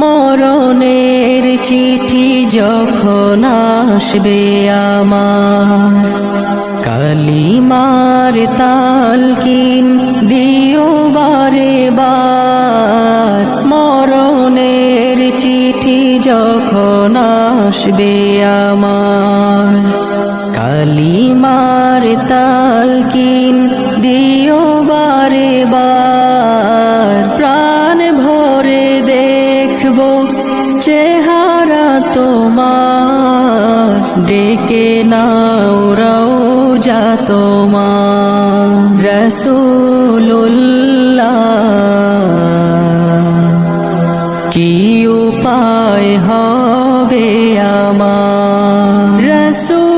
মরণের চিঠি যখন আসবে আমার, কালিমার তালকিন দিও বারে বার। মরণের চিঠি যখন আসবে আমার, কালিমার তালকিন দিও বারে বার। প্রাণ ভরে দেখবো চেহারা তোমার, ডেকে নাও রওজা তোমার। রাসূলুল্লাহ কি উপায় হবে আমার, রাসূল